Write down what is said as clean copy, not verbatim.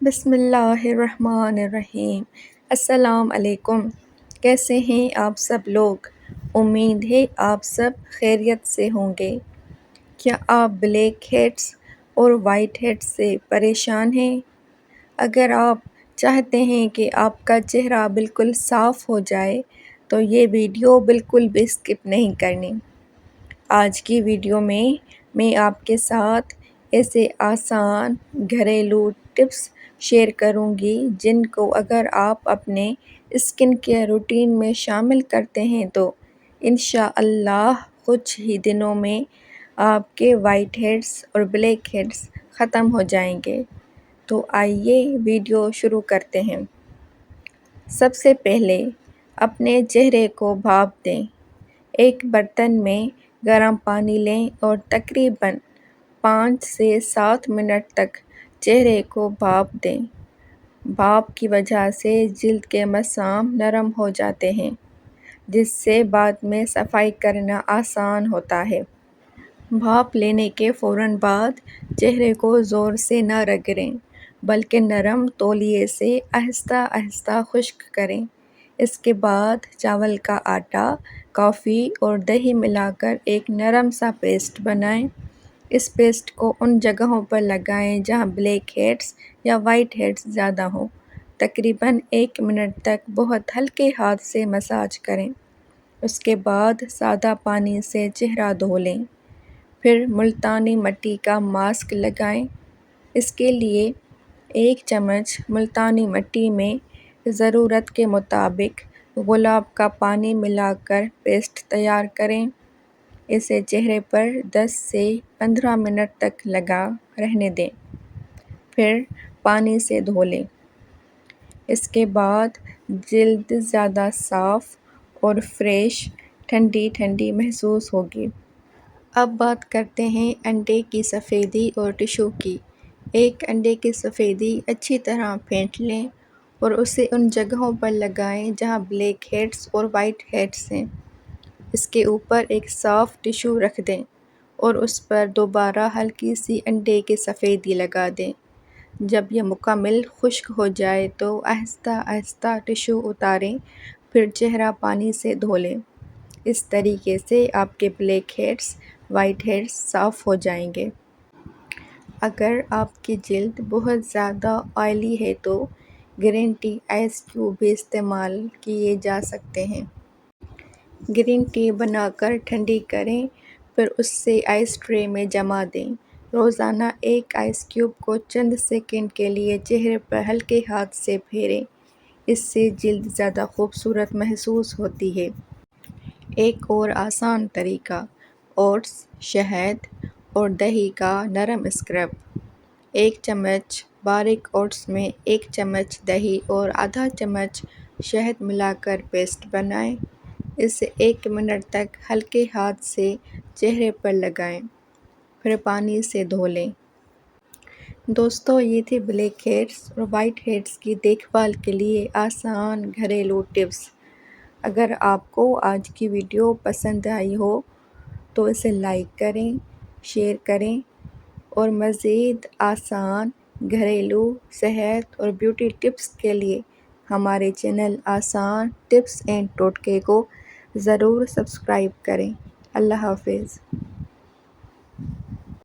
بسم اللہ الرحمن الرحیم۔ السلام علیکم۔ کیسے ہیں آپ سب لوگ؟ امید ہے آپ سب خیریت سے ہوں گے۔ کیا آپ بلیک ہیڈز اور وائٹ ہیڈز سے پریشان ہیں؟ اگر آپ چاہتے ہیں کہ آپ کا چہرہ بالکل صاف ہو جائے تو یہ ویڈیو بالکل بھی اسکپ نہیں کرنی۔ آج کی ویڈیو میں آپ کے ساتھ ایسے آسان گھریلو ٹپس شیئر کروں گی جن کو اگر آپ اپنے اسکن کیئر روٹین میں شامل کرتے ہیں تو انشاءاللہ کچھ ہی دنوں میں آپ کے وائٹ ہیڈز اور بلیک ہیڈز ختم ہو جائیں گے۔ تو آئیے ویڈیو شروع کرتے ہیں۔ سب سے پہلے اپنے چہرے کو بھاپ دیں۔ ایک برتن میں گرم پانی لیں اور تقریباً 5 سے 7 منٹ تک چہرے کو بھاپ دیں۔ بھاپ کی وجہ سے جلد کے مسام نرم ہو جاتے ہیں، جس سے بعد میں صفائی کرنا آسان ہوتا ہے۔ بھاپ لینے کے فوراً بعد چہرے کو زور سے نہ رگڑیں بلکہ نرم تولیے سے آہستہ آہستہ خشک کریں۔ اس کے بعد چاول کا آٹا، کافی اور دہی ملا کر ایک نرم سا پیسٹ بنائیں۔ اس پیسٹ کو ان جگہوں پر لگائیں جہاں بلیک ہیڈز یا وائٹ ہیڈز زیادہ ہوں۔ تقریباً 1 منٹ تک بہت ہلکے ہاتھ سے مساج کریں۔ اس کے بعد سادہ پانی سے چہرہ دھو لیں۔ پھر ملتانی مٹی کا ماسک لگائیں۔ اس کے لیے 1 چمچ ملتانی مٹی میں ضرورت کے مطابق گلاب کا پانی ملا کر پیسٹ تیار کریں۔ اسے چہرے پر 10 سے 15 منٹ تک لگا رہنے دیں، پھر پانی سے دھو لیں۔ اس کے بعد جلد زیادہ صاف اور فریش، ٹھنڈی ٹھنڈی محسوس ہوگی۔ اب بات کرتے ہیں انڈے کی سفیدی اور ٹشو کی۔ ایک انڈے کی سفیدی اچھی طرح پھینٹ لیں اور اسے ان جگہوں پر لگائیں جہاں بلیک ہیڈز اور وائٹ ہیڈز ہیں۔ اس کے اوپر ایک صاف ٹشو رکھ دیں اور اس پر دوبارہ ہلکی سی انڈے کی سفیدی لگا دیں۔ جب یہ مکمل خشک ہو جائے تو آہستہ آہستہ ٹشو اتاریں، پھر چہرہ پانی سے دھو لیں۔ اس طریقے سے آپ کے بلیک ہیڈز، وائٹ ہیڈز صاف ہو جائیں گے۔ اگر آپ کی جلد بہت زیادہ آئلی ہے تو گرین ٹی آئس کیوب بھی استعمال کیے جا سکتے ہیں۔ گرین ٹی بنا کر ٹھنڈی کریں، پھر اس سے آئس ٹرے میں جما دیں۔ روزانہ ایک آئس کیوب کو چند سیکنڈ کے لیے چہرے پر ہلکے ہاتھ سے پھیریں۔ اس سے جلد زیادہ خوبصورت محسوس ہوتی ہے۔ ایک اور آسان طریقہ، اوٹس، شہد اور دہی کا نرم اسکرب۔ 1 چمچ باریک اوٹس میں 1 چمچ دہی اور آدھا چمچ شہد ملا کر پیسٹ بنائیں۔ اسے 1 منٹ تک ہلکے ہاتھ سے چہرے پر لگائیں، پھر پانی سے دھو لیں۔ دوستو، یہ تھے بلیک ہیڈز اور وائٹ ہیڈز کی دیکھ بھال کے لیے آسان گھریلو ٹپس۔ اگر آپ کو آج کی ویڈیو پسند آئی ہو تو اسے لائک کریں، شیئر کریں اور مزید آسان گھریلو صحت اور بیوٹی ٹپس کے لیے ہمارے چینل آسان ٹپس اینڈ ٹوٹکے کو ضرور سبسکرائب کریں۔ اللہ حافظ۔